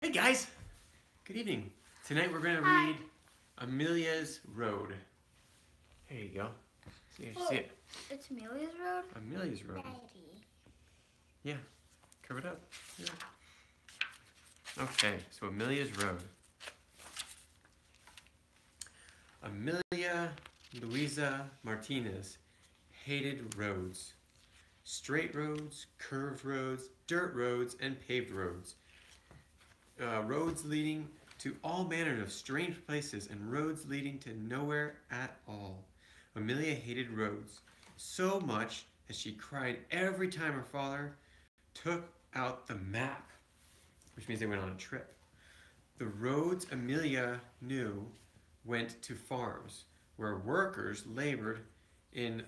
Hey guys, good evening. Tonight we're going to read Amelia's Road. Here you go. See it? It's Amelia's Road? Amelia's Road. Daddy. Yeah, cover it up. Yeah. Okay, so Amelia's Road. Amelia Luisa Martinez hated roads. Straight roads, curved roads, dirt roads, and paved roads. Roads leading to all manner of strange places and roads leading to nowhere at all. Amelia hated roads so much that she cried every time her father took out the map, which means they went on a trip. The roads Amelia knew went to farms where workers labored in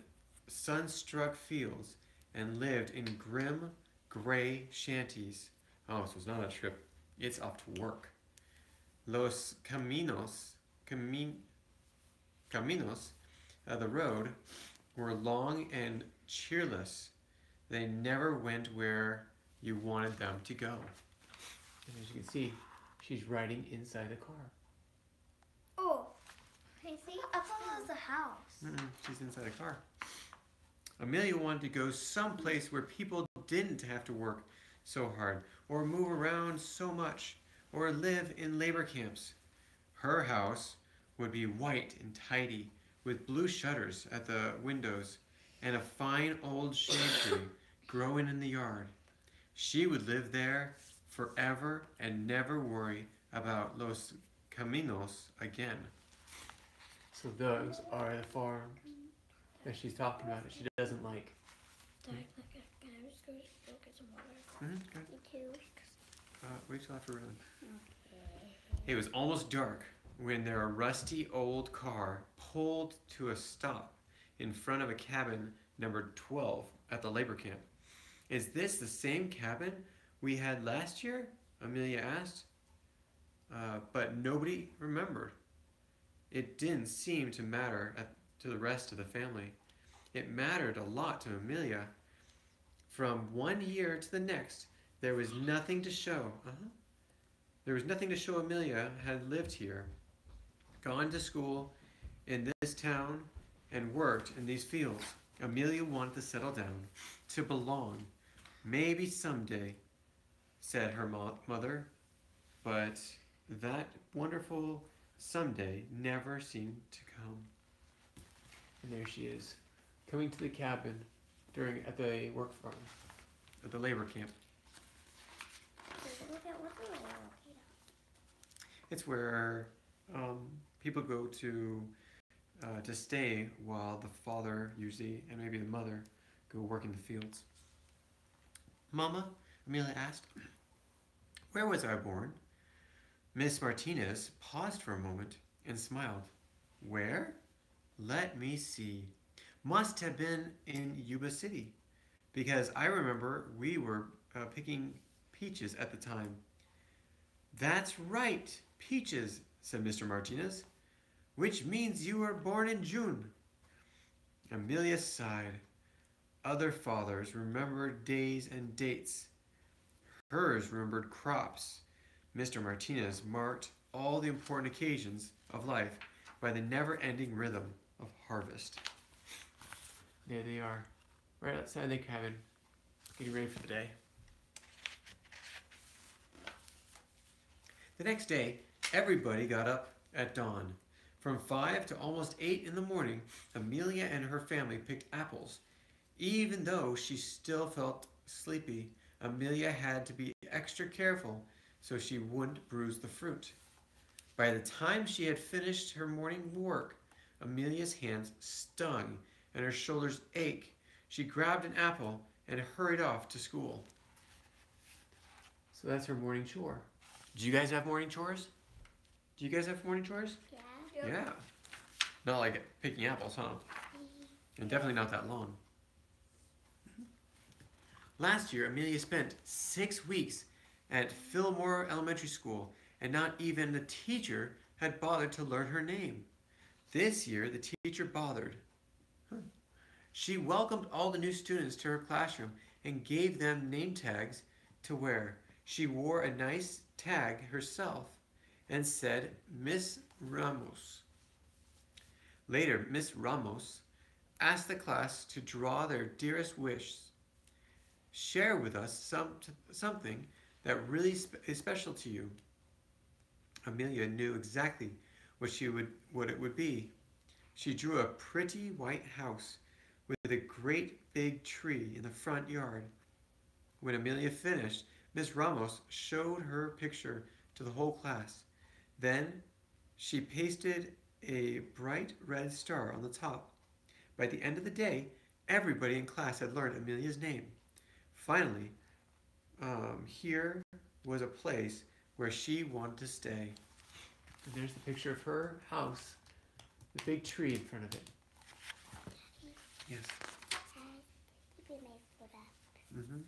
sun-struck fields and lived in grim, gray shanties. Oh, so it's not a trip. It's off to work. Los caminos, the road, were long and cheerless. They never went where you wanted them to go. And as you can see, she's riding inside a car. Oh, I think I thought it was the house. She's inside a car. Amelia wanted to go someplace where people didn't have to work so hard, or move around so much, or live in labor camps. Her house would be white and tidy, with blue shutters at the windows, and a fine old shade tree growing in the yard. She would live there forever and never worry about Los Caminos again. So those are the farms that she's talking about that she doesn't like. Dad, can I just go get some water? Good. Me too. Wait till after we're done. It was almost dark when their rusty old car pulled to a stop in front of a cabin numbered 12 at the labor camp. Is this the same cabin we had last year? Amelia asked. But nobody remembered. It didn't seem to matter to the rest of the family. It mattered a lot to Amelia. From one year to the next, there was nothing to show. There was nothing to show Amelia had lived here, gone to school in this town, and worked in these fields. Amelia wanted to settle down, to belong. Maybe someday, said her mother, but that wonderful someday never seemed to come. And there she is, coming to the cabin at the work farm, at the labor camp. It's where people go to stay while the father usually, and maybe the mother, go work in the fields. Mama, Amelia asked, where was I born? Miss Martinez paused for a moment and smiled. Where? Let me see. Must have been in Yuba City, because I remember we were picking peaches at the time. That's right, peaches, said Mr. Martinez, which means you were born in June. Amelia sighed. Other fathers remembered days and dates. Hers remembered crops. Mr. Martinez marked all the important occasions of life by the never-ending rhythm of harvest. There they are, right outside the cabin, getting ready for the day. The next day, everybody got up at dawn. From 5 to almost 8 in the morning, Amelia and her family picked apples. Even though she still felt sleepy, Amelia had to be extra careful so she wouldn't bruise the fruit. By the time she had finished her morning work, Amelia's hands stung and her shoulders ached. She grabbed an apple and hurried off to school. So that's her morning chore. Do you guys have morning chores? Do you guys have morning chores? Yeah. Yeah. Not like picking apples, huh? And definitely not that long. Last year, Amelia spent 6 weeks at Fillmore Elementary School, and not even the teacher had bothered to learn her name. This year, the teacher bothered. She welcomed all the new students to her classroom and gave them name tags to wear. She wore a nice tag herself and said Miss Ramos. Later, Miss Ramos asked the class to draw their dearest wish. Share with us something that really is special to you. Amelia knew exactly what it would be. She drew a pretty white house with a great big tree in the front yard. When Amelia finished, Miss Ramos showed her picture to the whole class. Then she pasted a bright red star on the top. By the end of the day, everybody in class had learned Amelia's name. Finally, here was a place where she wanted to stay. And there's the picture of her house, the big tree in front of it. Yes. Mm-hmm.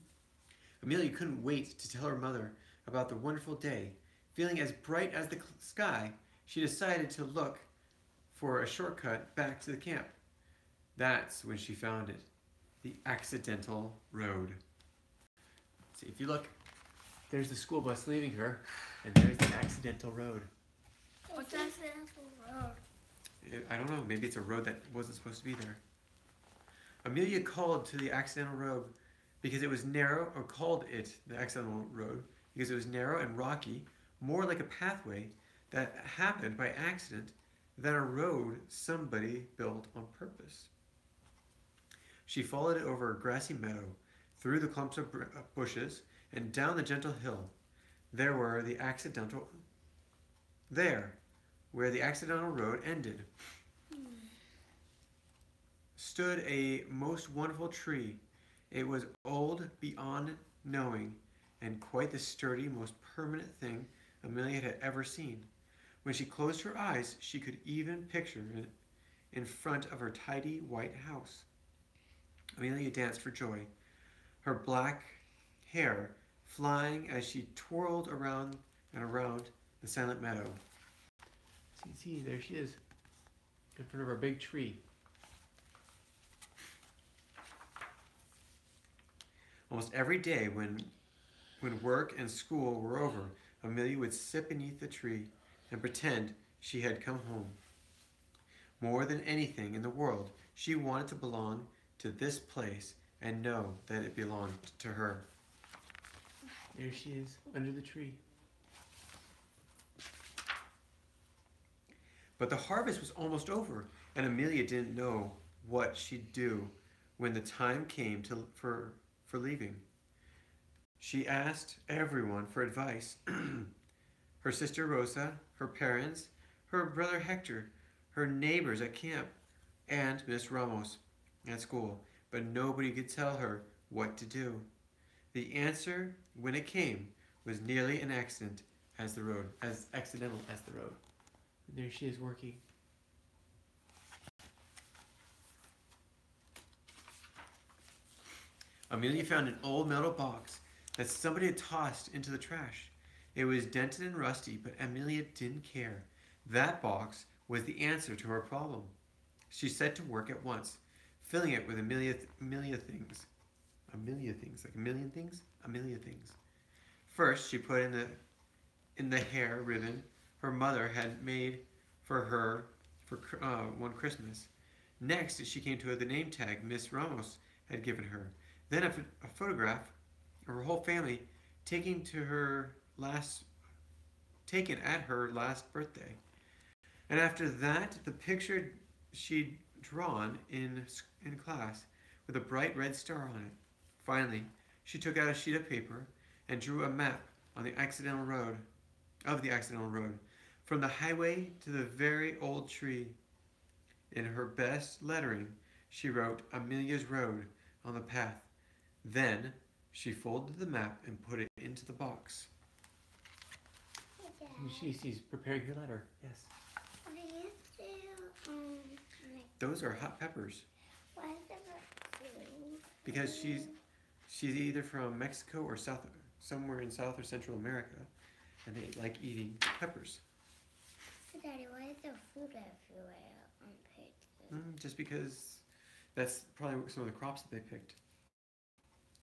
Amelia couldn't wait to tell her mother about the wonderful day. Feeling as bright as the sky, she decided to look for a shortcut back to the camp. That's when she found it, the accidental road. See, if you look, there's the school bus leaving her, and there's the accidental road. What's the accidental road? I don't know, maybe it's a road that wasn't supposed to be there. Amelia called to the accidental road because it was narrow, or called it the accidental road because it was narrow and rocky, more like a pathway that happened by accident than a road somebody built on purpose. She followed it over a grassy meadow, through the clumps of bushes, and down the gentle hill. There where the accidental road ended, stood a most wonderful tree. It was old beyond knowing, and quite the sturdy, most permanent thing Amelia had ever seen. When she closed her eyes, she could even picture it in front of her tidy white house. Amelia danced for joy, her black hair flying as she twirled around and around the silent meadow. See, there she is, in front of our big tree. Almost every day when work and school were over, Amelia would sit beneath the tree and pretend she had come home. More than anything in the world, she wanted to belong to this place and know that it belonged to her. There she is, under the tree. But the harvest was almost over, and Amelia didn't know what she'd do when the time came for leaving. She asked everyone for advice. Her sister Rosa, her parents, her brother Hector, her neighbors at camp, and Miss Ramos at school, but nobody could tell her what to do. The answer, when it came, was nearly as accidental as the road. And there she is working. Amelia found an old metal box that somebody had tossed into the trash. It was dented and rusty, but Amelia didn't care. That box was the answer to her problem. She set to work at once, filling it with Amelia things. First, she put in the hair ribbon her mother had made for her for one Christmas. Next, she came to the name tag Miss Ramos had given her. Then a photograph of her whole family taken at her last birthday. And after that, the picture she'd drawn in class with a bright red star on it. Finally, she took out a sheet of paper and drew a map on the accidental road, from the highway to the very old tree. In her best lettering, she wrote Amelia's Road on the path. Then she folded the map and put it into the box. She's preparing her letter. Yes. Those are hot peppers. Why is there Because she's either from Mexico or somewhere in South or Central America, and they like eating peppers. Daddy, why is there food everywhere on pictures? Just because that's probably some of the crops that they picked.